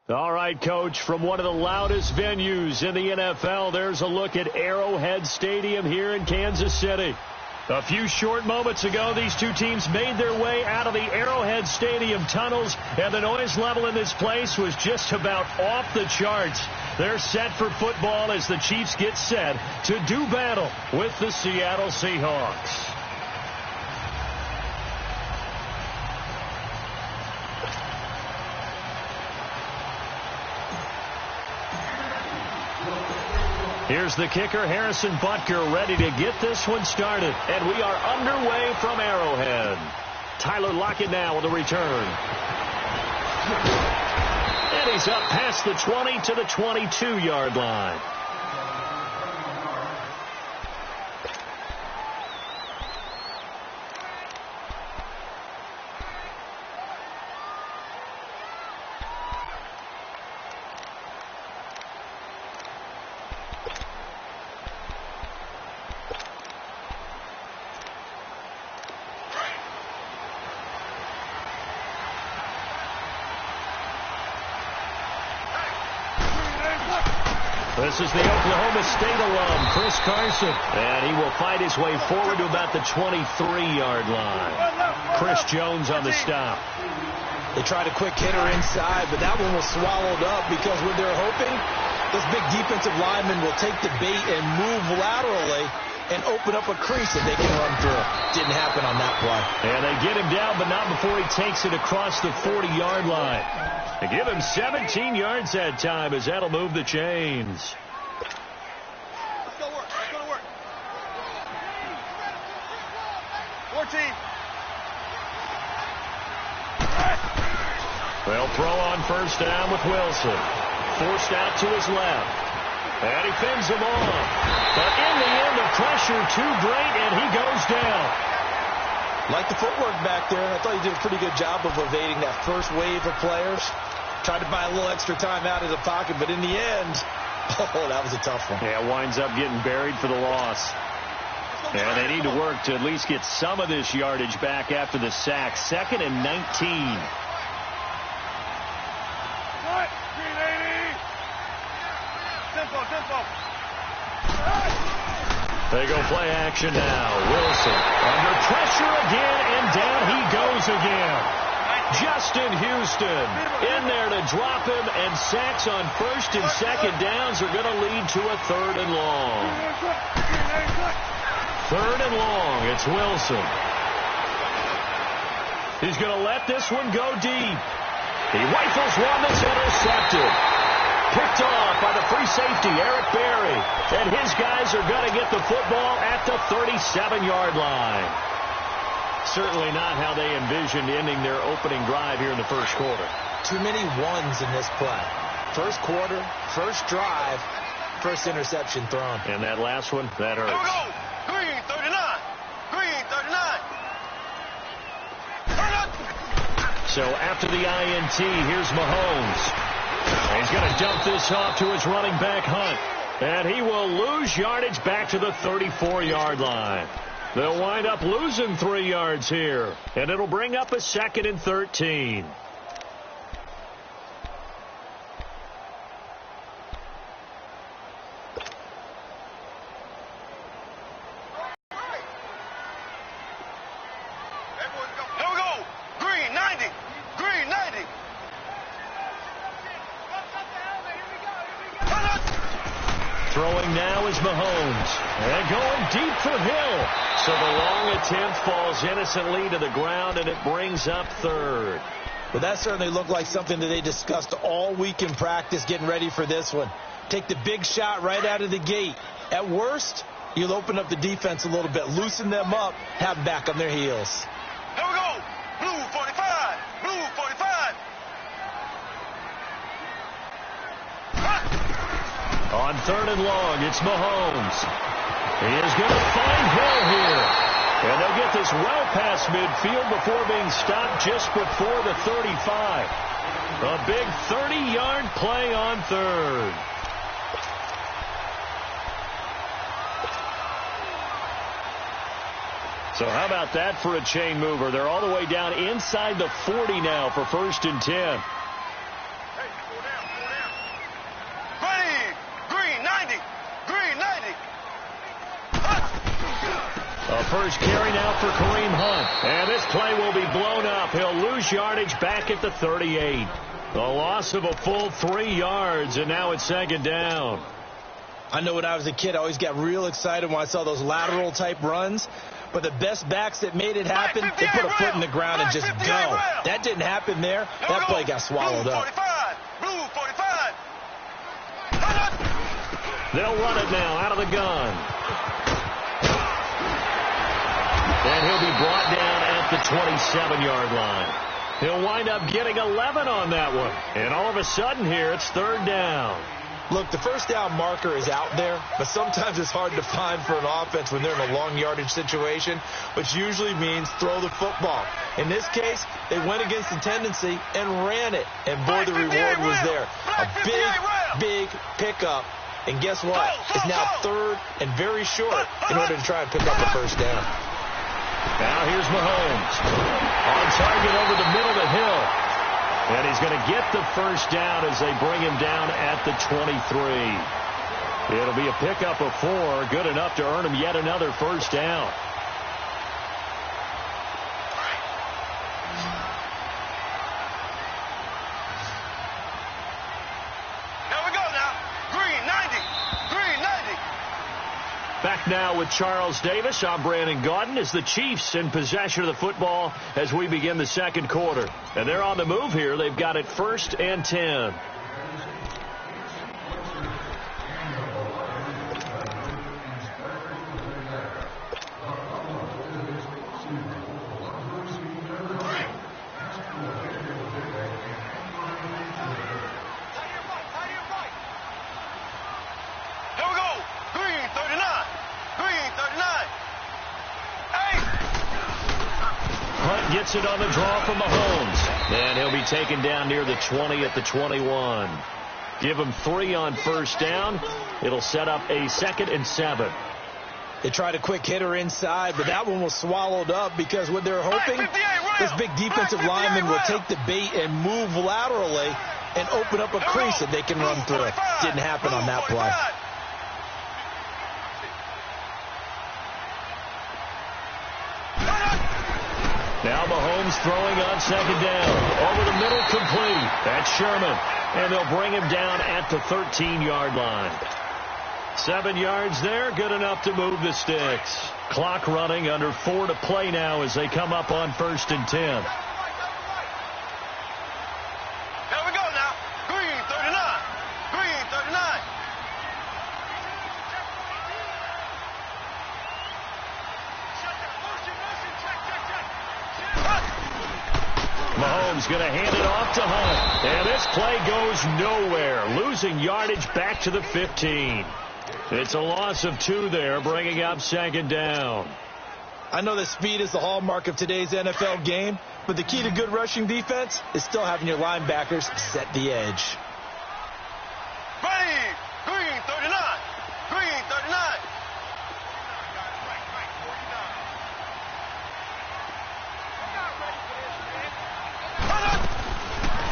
All right, Coach, from one of the loudest venues in the NFL, there's a look at Arrowhead Stadium here in Kansas City. A few short moments ago, these two teams made their way out of the Arrowhead Stadium tunnels, and the noise level in this place was just about off the charts. They're set for football as the Chiefs get set to do battle with the Seattle Seahawks. Here's the kicker, Harrison Butker, ready to get this one started. And we are underway from Arrowhead. Tyler Lockett now with a return. And he's up past the 20 to the 22-yard line. This is the Oklahoma State alum, Chris Carson. And he will fight his way forward to about the 23-yard line. Chris Jones on the stop. They tried a quick hitter inside, but that one was swallowed up because when they're hoping, this big defensive lineman will take the bait and move laterally and open up a crease that they can run through. Didn't happen on that play. And they get him down, but not before he takes it across the 40-yard line. They give him 17 yards that time as that'll move the chains. Let's go to work. 14. They'll throw on first down with Wilson. Forced out to his left. And he fends him off. But in the end, the pressure too great, and he goes down. Like the footwork back there, I thought he did a pretty good job of evading that first wave of players. Tried to buy a little extra time out of the pocket, but in the end, oh, that was a tough one. Yeah, winds up getting buried for the loss. And they need to work to at least get some of this yardage back after the sack. 2nd and 19. They go play action now. Wilson under pressure again, and down he goes again. Justin Houston in there to drop him, and sacks on first and second downs are going to lead to a 3rd and long. 3rd and long. It's Wilson. He's going to let this one go deep. He rifles one that's intercepted. Picked off by the free safety, Eric Berry. And his guys are going to get the football at the 37-yard line. Certainly not how they envisioned ending their opening drive here in the first quarter. Too many ones in this play. First quarter, first drive, first interception thrown. And that last one, that hurts. Here we go. Green 39. Green 39. So after the INT, here's Mahomes. He's going to dump this off to his running back, Hunt. And he will lose yardage back to the 34-yard line. They'll wind up losing 3 yards here. And it'll bring up a 2nd and 13. Here we go. Green 90. Green 90. Throwing now is Mahomes. And going deep for Hill. So the long attempt falls innocently to the ground, and it brings up 3rd. But that certainly looked like something that they discussed all week in practice getting ready for this one. Take the big shot right out of the gate. At worst, you'll open up the defense a little bit, loosen them up, have them back on their heels. Here we go. Blue 45. Blue 45. On 3rd and long, it's Mahomes. He is going to find Hill here. And they'll get this well past midfield before being stopped just before the 35. A big 30-yard play on 3rd. So how about that for a chain mover? They're all the way down inside the 40 now for 1st and 10. Hey, go down. first carry now for Kareem Hunt. And this play will be blown up. He'll lose yardage back at the 38. The loss of a full 3 yards, and now it's second down. I know when I was a kid, I always got real excited when I saw those lateral-type runs. But the best backs that made it happen, they put a foot in the ground and just go. That didn't happen there. That play got swallowed up. Blue 45. They'll run it now out of the gun. And he'll be brought down at the 27-yard line. He'll wind up getting 11 on that one. And all of a sudden here, it's third down. Look, the first down marker is out there, but sometimes it's hard to find for an offense when they're in a long yardage situation, which usually means throw the football. In this case, they went against the tendency and ran it, and boy, the reward was there. A big pickup, and guess what? It's now third and very short in order to try and pick up the first down. Now here's Mahomes. On target over the middle to Hill. And he's going to get the first down as they bring him down at the 23. It'll be a pickup of 4, good enough to earn him yet another first down. Here we go now. Green 90. Green 90. Back now with Charles Davis. I'm Brandon Gaudin as the Chiefs in possession of the football as we begin the second quarter. And they're on the move here. They've got it 1st and 10. Gets it on the draw from Mahomes. And he'll be taken down near the 20 at the 21. Give him 3 on first down. It'll set up a 2nd and 7. They tried a quick hitter inside, but that one was swallowed up because what they're hoping, this big defensive lineman will take the bait and move laterally and open up a crease that they can run through. Didn't happen on that play. Now Mahomes throwing on second down. Over the middle, complete. That's Sherman. And they'll bring him down at the 13-yard line. 7 yards there, good enough to move the sticks. Clock running, under 4 to play now as they come up on 1st and 10. Here we go now. Green 39. Green 39. Mahomes going to hand it off to Hunt. And this play goes nowhere. Losing yardage back to the 15. It's a loss of 2 there, bringing up second down. I know that speed is the hallmark of today's NFL game, but the key to good rushing defense is still having your linebackers set the edge. Ready. Green 39. Green 39.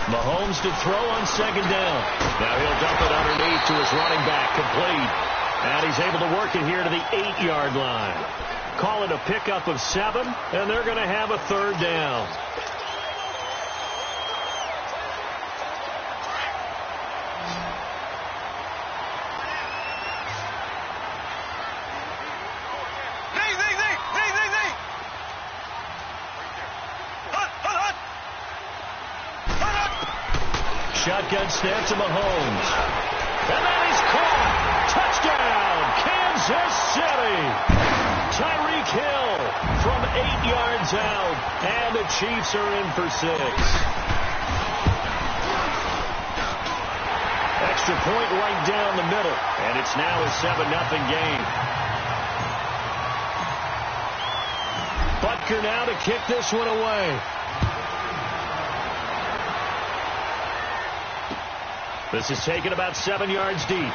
Mahomes to throw on second down. Now he'll dump it underneath to his running back, complete. And he's able to work it here to the 8-yard line. Call it a pickup of 7, and they're going to have a third down. Shotgun snap to Mahomes. And then he's caught. Touchdown, Kansas City. Tyreek Hill from 8 yards out. And the Chiefs are in for 6. Extra point right down the middle. And it's now a 7-0 game. Butker now to kick this one away. This is taken about 7 yards deep.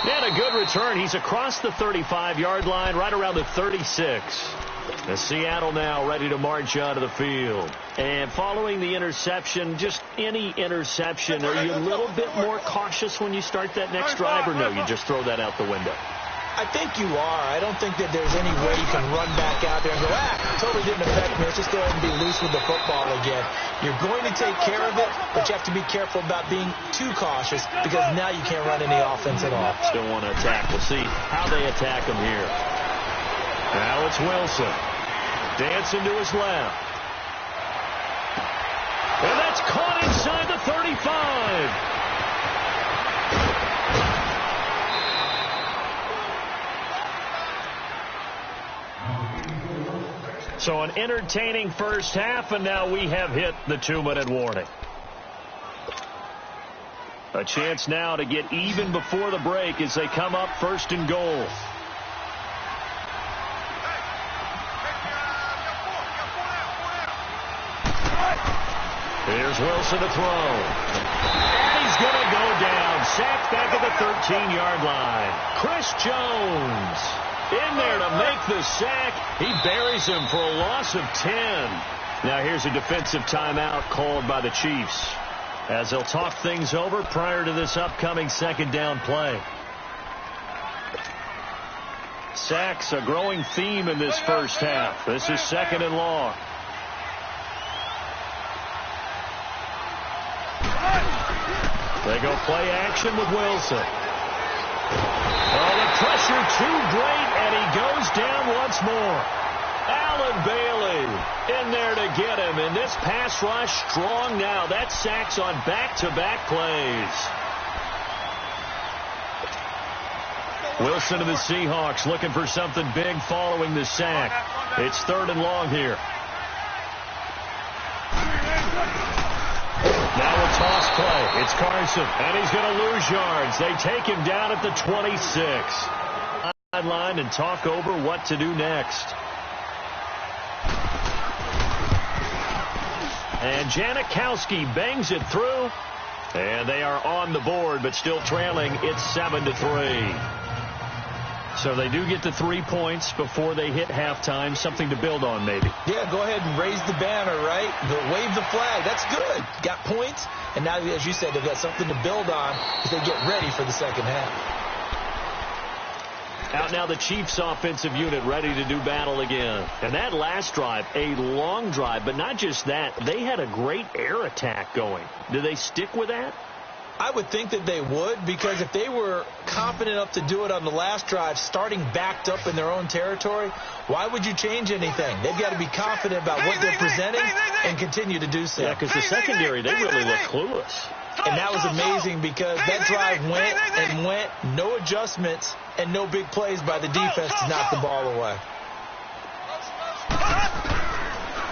And a good return. He's across the 35-yard line, right around the 36. The Seattle now ready to march onto the field. And following the interception, just any interception, are you a little bit more cautious when you start that next drive, or no, you just throw that out the window? I think you are. I don't think that there's any way you can run back out there and go, totally didn't affect me. Let's just go ahead and be loose with the football again. You're going to take care of it, but you have to be careful about being too cautious because now you can't run any offense at all. Still want to attack. We'll see how they attack him here. Now it's Wilson. Dancing to his left. And that's caught inside the 35. So an entertaining first half, and now we have hit the 2-minute warning. A chance now to get even before the break as they come up 1st and goal. Here's Wilson to throw. And he's going to go down. Sacked back at the 13-yard line. Chris Jones in there to make the sack. He buries him for a loss of 10. Now here's a defensive timeout called by the Chiefs as they'll talk things over prior to this upcoming 2nd down play. Sacks a growing theme in this first half. This is 2nd and long. They go play action with Wilson. Oh, the pressure too great, and he goes down once more. Allen Bailey in there to get him, and this pass rush strong now. That sacks on back-to-back plays. Wilson to the Seahawks looking for something big following the sack. It's 3rd and long here. Now a toss play. It's Carson, and he's going to lose yards. They take him down at the 26. Sideline and talk over what to do next. And Janikowski bangs it through. And they are on the board, but still trailing. It's 7-3. So they do get to 3 points before they hit halftime. Something to build on, maybe. Yeah, go ahead and raise the banner, right? Wave the flag. That's good. Got points. And now, as you said, they've got something to build on as they get ready for the second half. Out now the Chiefs offensive unit ready to do battle again. And that last drive, a long drive, but not just that. They had a great air attack going. Do they stick with that? I would think that they would, because if they were confident enough to do it on the last drive, starting backed up in their own territory, why would you change anything? They've got to be confident about what they're presenting and continue to do so. Yeah, because the secondary, they really look clueless. And that was amazing because that drive went and went, no adjustments and no big plays by the defense to knock the ball away.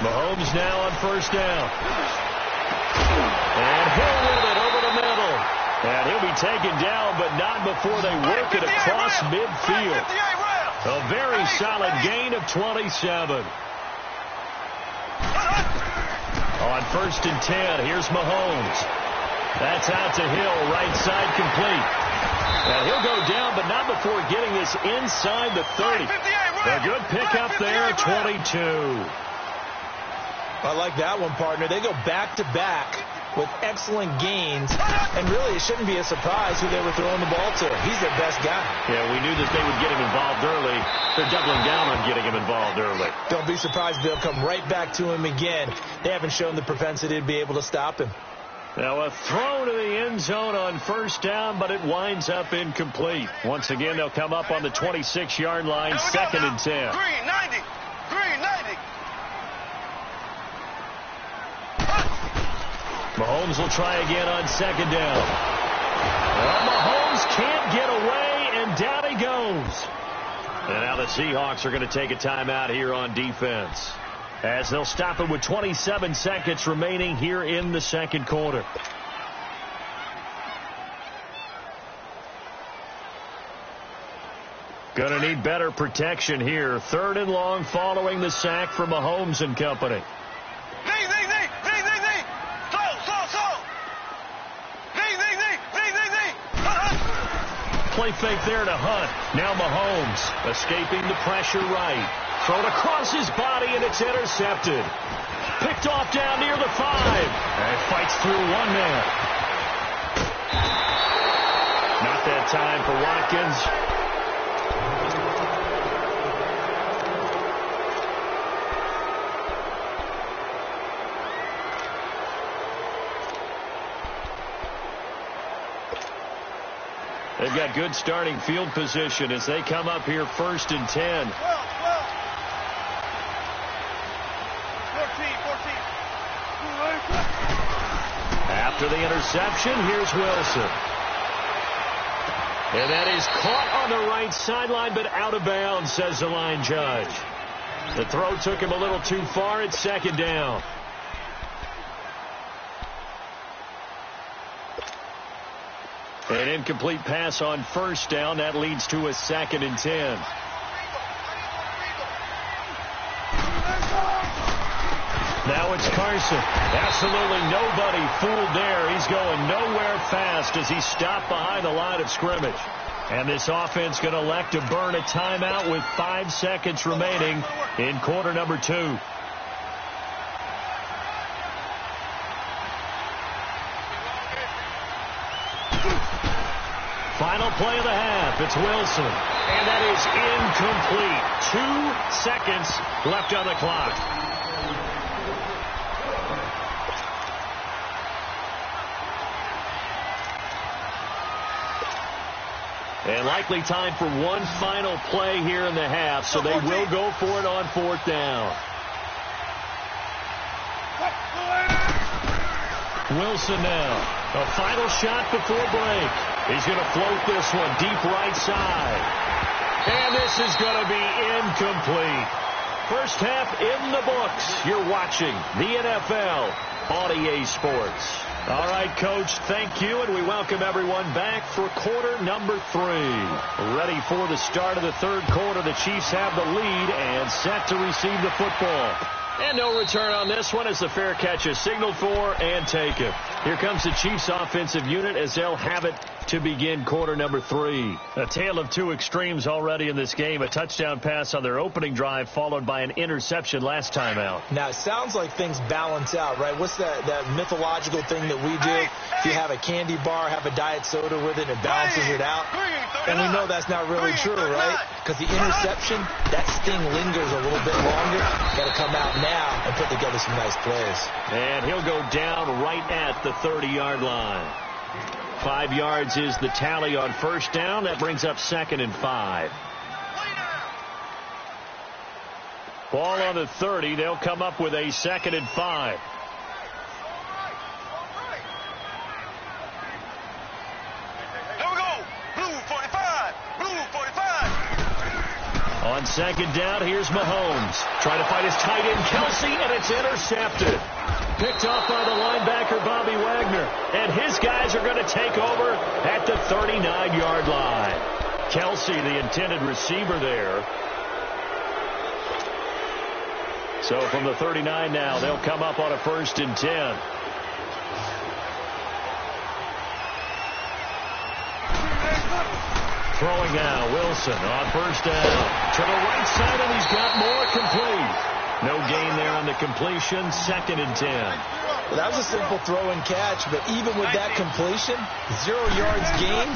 Mahomes now on 1st down. And he'll roll it over the middle. And he'll be taken down, but not before they work it across midfield. A very solid gain of 27. On 1st and 10, here's Mahomes. That's out to Hill, right side complete. And he'll go down, but not before getting this inside the 30. A good pickup there, 22. I like that one, partner. They go back-to-back with excellent gains, and really it shouldn't be a surprise who they were throwing the ball to. He's their best guy. Yeah, we knew that they would get him involved early. They're doubling down on getting him involved early. Don't be surprised if they'll come right back to him again. They haven't shown the propensity to be able to stop him. Now a throw to the end zone on 1st down, but it winds up incomplete. Once again, they'll come up on the 26-yard line, 2nd and 10. Green 90. Green 90. Mahomes will try again on 2nd down. Well, Mahomes can't get away, and down he goes. And now the Seahawks are going to take a timeout here on defense, as they'll stop it with 27 seconds remaining here in the 2nd quarter. Going to need better protection here. 3rd and long following the sack from Mahomes and company. Play fake there to Hunt. Now Mahomes escaping the pressure right. Thrown across his body, and it's intercepted. Picked off down near the 5. And fights through one man. Not that time for Watkins. They've got good starting field position as they come up here 1st and 10. 14. After the interception, here's Wilson. And that is caught on the right sideline, but out of bounds, says the line judge. The throw took him a little too far. It's 2nd down. An incomplete pass on 1st down. That leads to a 2nd and 10. Now it's Carson. Absolutely nobody fooled there. He's going nowhere fast as he's stopped behind the line of scrimmage. And this offense going to elect to burn a timeout with 5 seconds remaining in quarter number 2. Final play of the half. It's Wilson. And that is incomplete. 2 seconds left on the clock. And likely time for one final play here in the half, so they will go for it on 4th down. Wilson now. A final shot before break. He's going to float this one deep right side. And this is going to be incomplete. First half in the books. You're watching the NFL on EA Sports. All right, Coach, thank you, and we welcome everyone back for quarter number 3. Ready for the start of the 3rd quarter. The Chiefs have the lead and set to receive the football. And no return on this one as the fair catch is signaled for and taken. Here comes the Chiefs offensive unit as they'll have it to begin quarter number 3. A tale of 2 extremes already in this game. A touchdown pass on their opening drive followed by an interception last time out. Now, it sounds like things balance out, right? What's that mythological thing that we do? If you have a candy bar, have a diet soda with it, it balances it out. And we know that's not really true, right? Because the interception, that sting lingers a little bit longer. Got to come out now and put together some nice plays. And he'll go down right at the 30-yard line. 5 yards is the tally on 1st down. That brings up 2nd and 5. Ball on the 30. They'll come up with a 2nd and 5. On 2nd down, here's Mahomes. Trying to find his tight end, Kelce, and it's intercepted. Picked off by the linebacker, Bobby Wagner. And his guys are going to take over at the 39-yard line. Kelce, the intended receiver there. So from the 39 now, they'll come up on a 1st and 10. Throwing now, Wilson on 1st down. To the right side, and he's got more complete. No gain there on the completion. 2nd and 10. Well, that was a simple throw and catch, but even with that completion, 0 yards gained,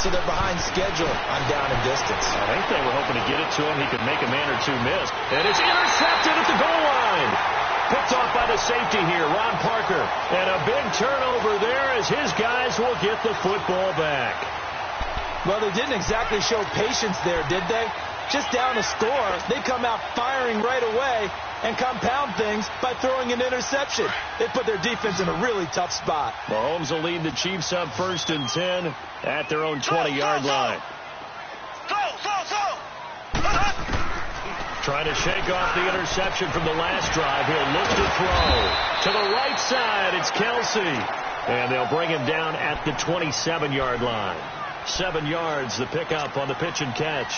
so they're behind schedule on down and distance. I think they were hoping to get it to him. He could make a man or 2 miss. And it's intercepted at the goal line. Picked off by the safety here, Ron Parker. And a big turnover there as his guys will get the football back. Well, they didn't exactly show patience there, did they? Just down a score, they come out firing right away and compound things by throwing an interception. They put their defense in a really tough spot. Mahomes will lead the Chiefs up 1st and 10 at their own 20-yard line. Trying to shake off the interception from the last drive. He'll look to throw. To the right side, it's Kelce. And they'll bring him down at the 27-yard line. 7 yards, the pickup on the pitch and catch.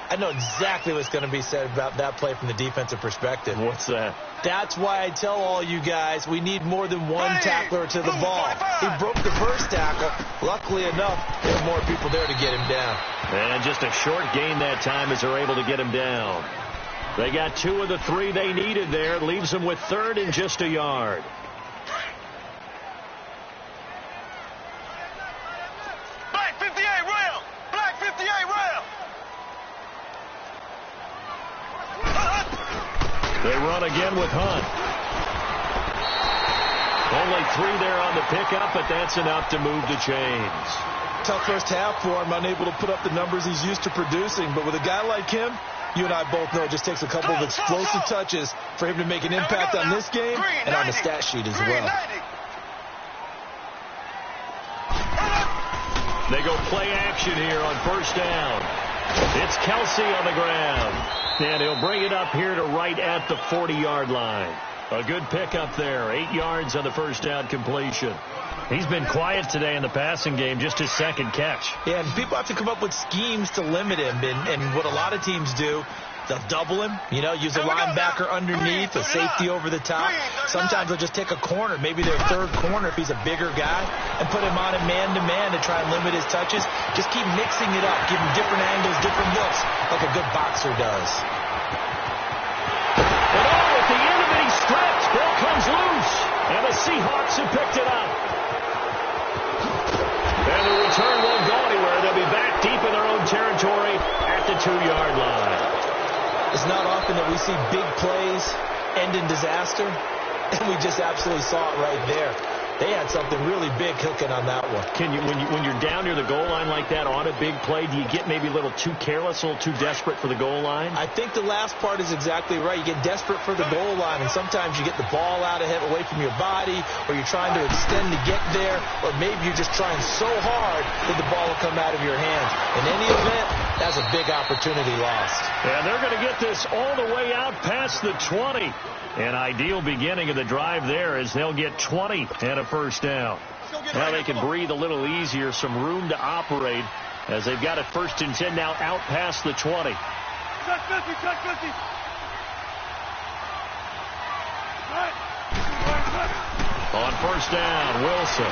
I know exactly what's going to be said about that play from the defensive perspective. What's that? That's why I tell all you guys we need more than one tackler to the ball. He broke the first tackle. Luckily enough, there were more people there to get him down. And just a short gain that time as they're able to get him down. They got 2 of the 3 they needed there. It leaves them with 3rd and just a yard. Black 58 rail. Black 58 rail. They run again with Hunt. Only 3 there on the pickup, but that's enough to move the chains. Tough first half for him, unable to put up the numbers he's used to producing. But with a guy like him, you and I both know it just takes a couple of explosive touches for him to make an impact on this game and on the stat sheet as well. They go play action here on first down. It's Kelsey on the ground. And he'll bring it up here to right at the 40-yard line. A good pickup there. 8 yards on the first down completion. He's been quiet today in the passing game, just his 2nd catch. Yeah, and people have to come up with schemes to limit him. And what a lot of teams do, they'll double him, use a linebacker underneath, a safety over the top. Sometimes they'll just take a corner, maybe their 3rd corner if he's a bigger guy, and put him on a man-to-man to try and limit his touches. Just keep mixing it up, give him different angles, different looks, like a good boxer does. And at the end of it, he stripped. Ball comes loose, and the Seahawks have picked it up. And the return won't go anywhere. They'll be back deep in their own territory at the 2-yard line. It's not often that we see big plays end in disaster, and we just absolutely saw it right there. They had something really big cooking on that one. When you're down near the goal line like that on a big play, do you get maybe a little too careless, a little too desperate for the goal line? I think the last part is exactly right. You get desperate for the goal line, and sometimes you get the ball out ahead, away from your body, or you're trying to extend to get there, or maybe you're just trying so hard that the ball will come out of your hands. In any event, that's a big opportunity lost. And they're going to get this all the way out past the 20. An ideal beginning of the drive there as they'll get 20 and a first down. Now they can breathe a little easier, some room to operate as they've got it 1st and 10 now out past the 20. Check 50, check 50. On first down, Wilson.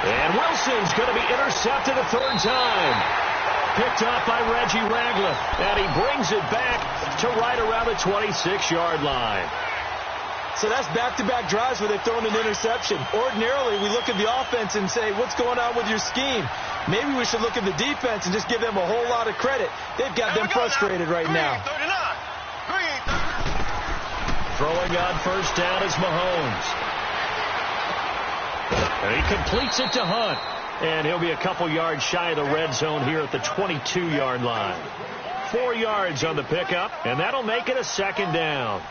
And Wilson's going to be intercepted a 3rd time. Picked up by Reggie Ragland. And he brings it back to right around the 26-yard line. So that's back-to-back drives where they've thrown an interception. Ordinarily, we look at the offense and say, what's going on with your scheme? Maybe we should look at the defense and just give them a whole lot of credit. They've got them frustrated right now. Throwing on first down is Mahomes. And he completes it to Hunt. And he'll be a couple yards shy of the red zone here at the 22-yard line. 4 yards on the pickup, and that'll make it a 2nd down.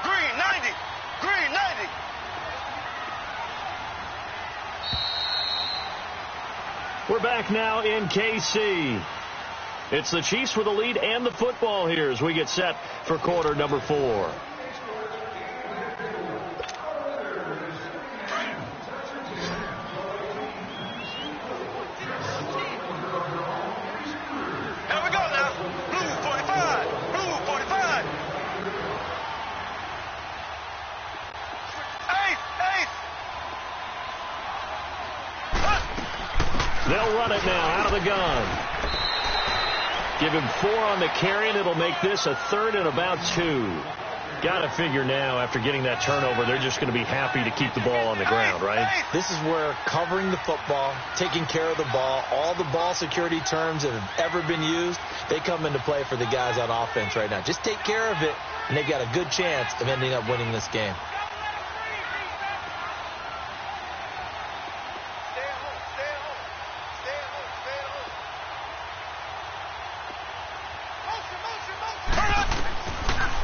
Green 90. Green 90. We're back now in KC. It's the Chiefs with the lead and the football here as we get set for quarter number 4. Here we go now. Blue 45. Blue 45. Eighth. They'll run it now out of the gun. Give him 4 on the carry, and it'll make this a 3rd and about 2. Got to figure now, after getting that turnover, they're just going to be happy to keep the ball on the ground, right? This is where covering the football, taking care of the ball, all the ball security terms that have ever been used, they come into play for the guys on offense right now. Just take care of it, and they've got a good chance of ending up winning this game.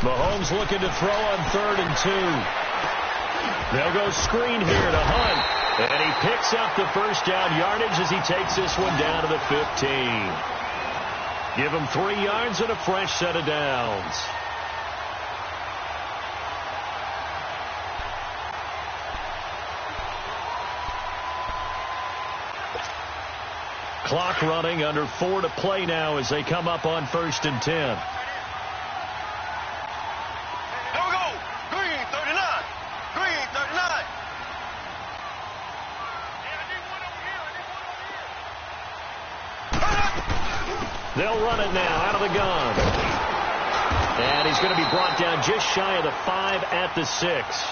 Mahomes looking to throw on 3rd and 2. They'll go screen here to Hunt. And he picks up the first down yardage as he takes this one down to the 15. Give him 3 yards and a fresh set of downs. Clock running, under 4 to play now as they come up on 1st and 10. Here we go. Green, 39. Green, 39. They'll run it now out of the gun. And he's going to be brought down just shy of the 5 at the 6.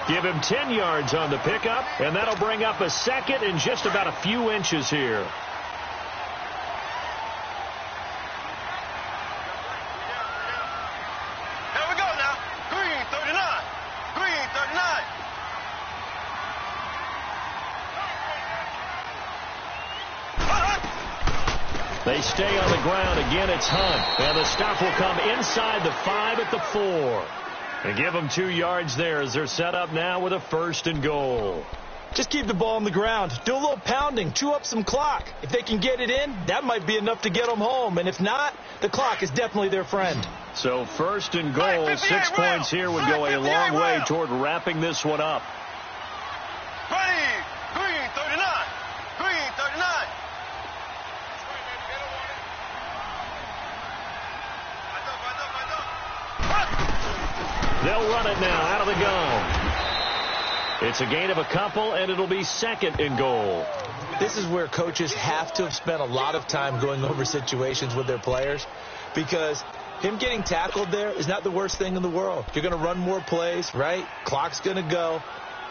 Give him 10 yards on the pickup, and that'll bring up a second and just about a few inches here. They stay on the ground. Again, it's Hunt. And the stop will come inside the 5 at the 4. And give them 2 yards there as they're set up now with a 1st and goal. Just keep the ball on the ground. Do a little pounding. Chew up some clock. If they can get it in, that might be enough to get them home. And if not, the clock is definitely their friend. So 1st and goal, 6 points here would go a long way toward wrapping this one up. Ready. Green, 39. Green, 39. They'll run it now out of the gun. It's a gain of a couple, and it'll be 2nd and goal. This is where coaches have to have spent a lot of time going over situations with their players, because him getting tackled there is not the worst thing in the world. You're going to run more plays, right? Clock's going to go.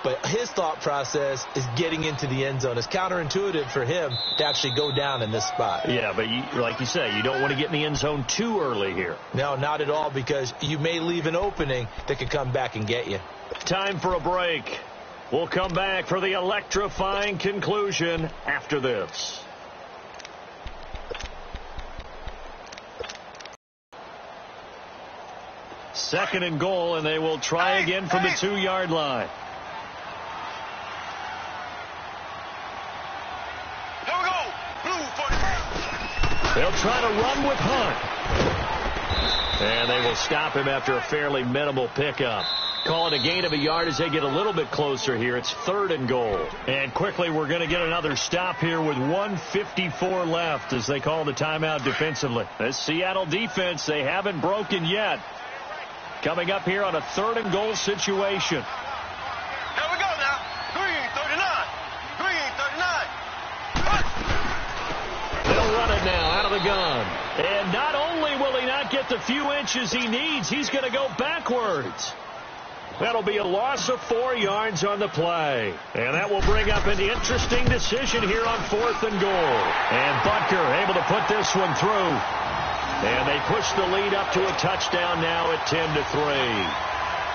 But his thought process is getting into the end zone. It's counterintuitive for him to actually go down in this spot. Yeah, but like you say, you don't want to get in the end zone too early here. No, not at all, because you may leave an opening that could come back and get you. Time for a break. We'll come back for the electrifying conclusion after this. Second and goal, and they will try again from the 2-yard line. Here we go. Blue 48. They'll try to run with Hunt. And they will stop him after a fairly minimal pickup. Call it a gain of a yard as they get a little bit closer here. It's 3rd and goal. And quickly we're going to get another stop here with 1:54 left as they call the timeout defensively. This Seattle defense, they haven't broken yet. Coming up here on a 3rd and goal situation. Here we go now. Green, 39. Green, 39. They'll run it now out of the gun. And not only will he not get the few inches he needs, he's going to go backwards. That'll be a loss of 4 yards on the play. And that will bring up an interesting decision here on 4th and goal. And Butker able to put this one through. And they push the lead up to a touchdown now at 10-3.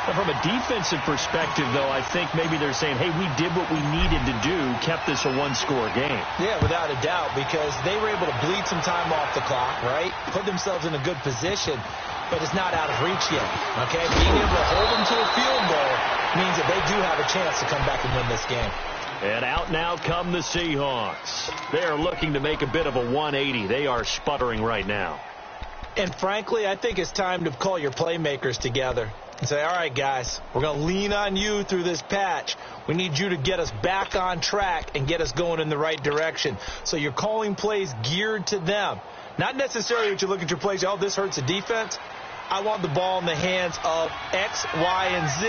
Now from a defensive perspective, though, I think maybe they're saying, hey, we did what we needed to do, kept this a 1-score game. Yeah, without a doubt, because they were able to bleed some time off the clock, right? Put themselves in a good position, but it's not out of reach yet, okay? Being able to hold them to a field goal means that they do have a chance to come back and win this game. And out now come the Seahawks. They are looking to make a bit of a 180. They are sputtering right now. And frankly, I think it's time to call your playmakers together and say, all right, guys, we're going to lean on you through this patch. We need you to get us back on track and get us going in the right direction. So you're calling plays geared to them. Not necessarily that you look at your plays, oh, this hurts the defense. I want the ball in the hands of X, Y, and Z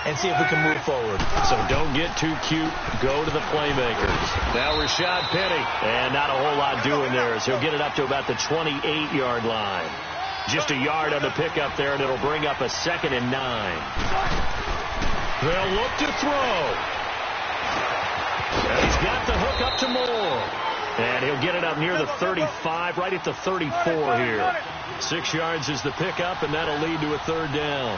and see if we can move forward. So don't get too cute. Go to the playmakers. Now Rashad Penny. And not a whole lot doing there as he'll get it up to about the 28-yard line. Just a yard on the pickup there, and it'll bring up a 2nd and 9. They'll look to throw. And he's got the hook up to Moore. And he'll get it up near the 35, right at the 34 here. 6 yards is the pickup, and that'll lead to a 3rd down.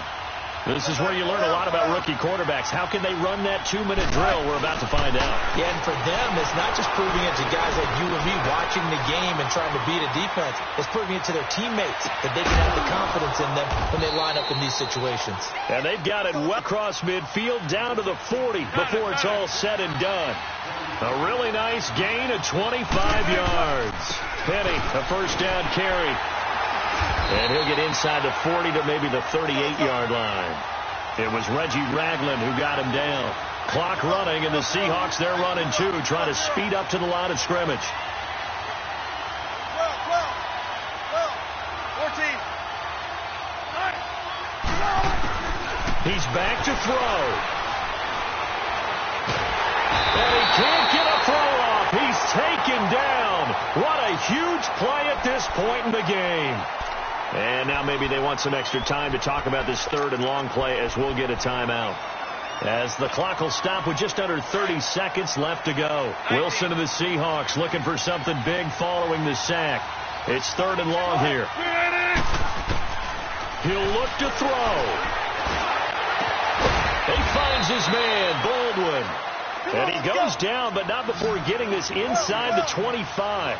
This is where you learn a lot about rookie quarterbacks. How can they run that 2-minute drill? We're about to find out. Yeah, and for them, it's not just proving it to guys like you and me watching the game and trying to beat a defense. It's proving it to their teammates that they can have the confidence in them when they line up in these situations. And they've got it well across midfield down to the 40 before it's all said and done. A really nice gain of 25 yards. Penny, a first down carry. And he'll get inside the 40 to maybe the 38-yard line. It was Reggie Ragland who got him down. Clock running, and the Seahawks, they're running too, trying to speed up to the line of scrimmage. 14. He's back to throw. And he can't get a throw off. He's taken down. What a huge play at this point in the game. And now maybe they want some extra time to talk about this third and long play as we'll get a timeout. As the clock will stop with just under 30 seconds left to go. Wilson and the Seahawks looking for something big following the sack. It's third and long here. He'll look to throw. He finds his man, Baldwin. And he goes down, but not before getting this inside the 25.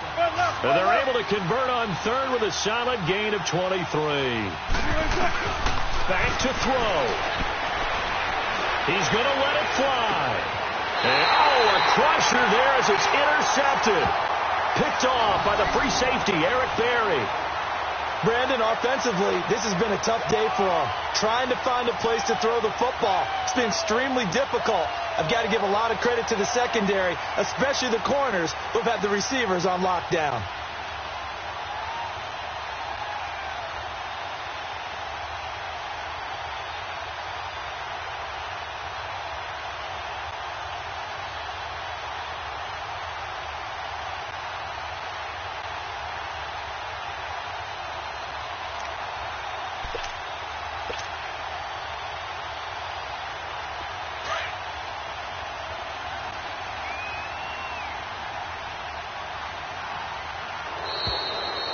And they're able to convert on third with a solid gain of 23. Back to throw. He's going to let it fly. And, a crusher there as it's intercepted. Picked off by the free safety, Eric Berry. Brandon, offensively, this has been a tough day for him. Trying to find a place to throw the football. It's been extremely difficult. I've got to give a lot of credit to the secondary, especially the corners who've had the receivers on lockdown.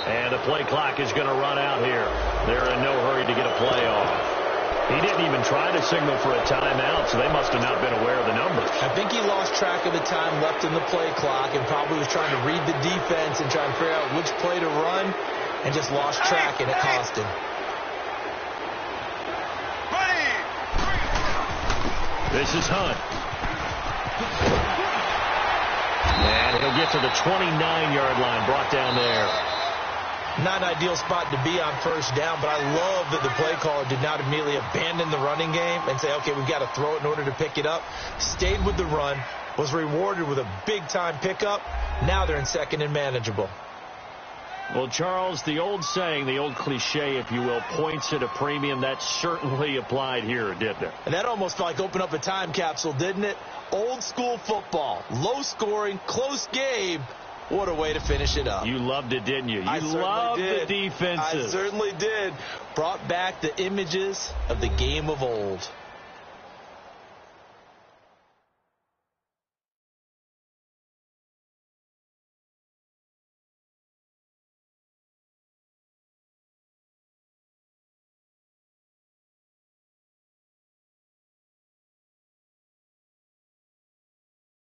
And the play clock is going to run out here. They're in no hurry to get a play off. He didn't even try to signal for a timeout, so they must have not been aware of the numbers. I think he lost track of the time left in the play clock and probably was trying to read the defense and try and figure out which play to run and just lost track, and it cost him. This is Hunt. And he'll get to the 29-yard line, brought down there. Not an ideal spot to be on first down, but I love that the play caller did not immediately abandon the running game and say, okay, we've got to throw it in order to pick it up. Stayed with the run, was rewarded with a big-time pickup. Now they're in second and manageable. Well, Charles, the old saying, the old cliche, if you will, points at a premium. That certainly applied here, didn't it? And that almost felt like open up a time capsule, didn't it? Old school football, low scoring, close game. What a way to finish it up. You loved it, didn't you? I loved did. The defenses. I certainly did. Brought back the images of the game of old.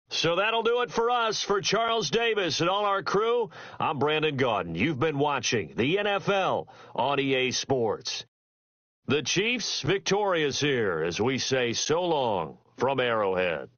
So that'll do it for us. For Charles Davis and all our crew, I'm Brandon Gaudin. You've been watching the NFL on EA Sports. The Chiefs victorious here as we say so long from Arrowhead.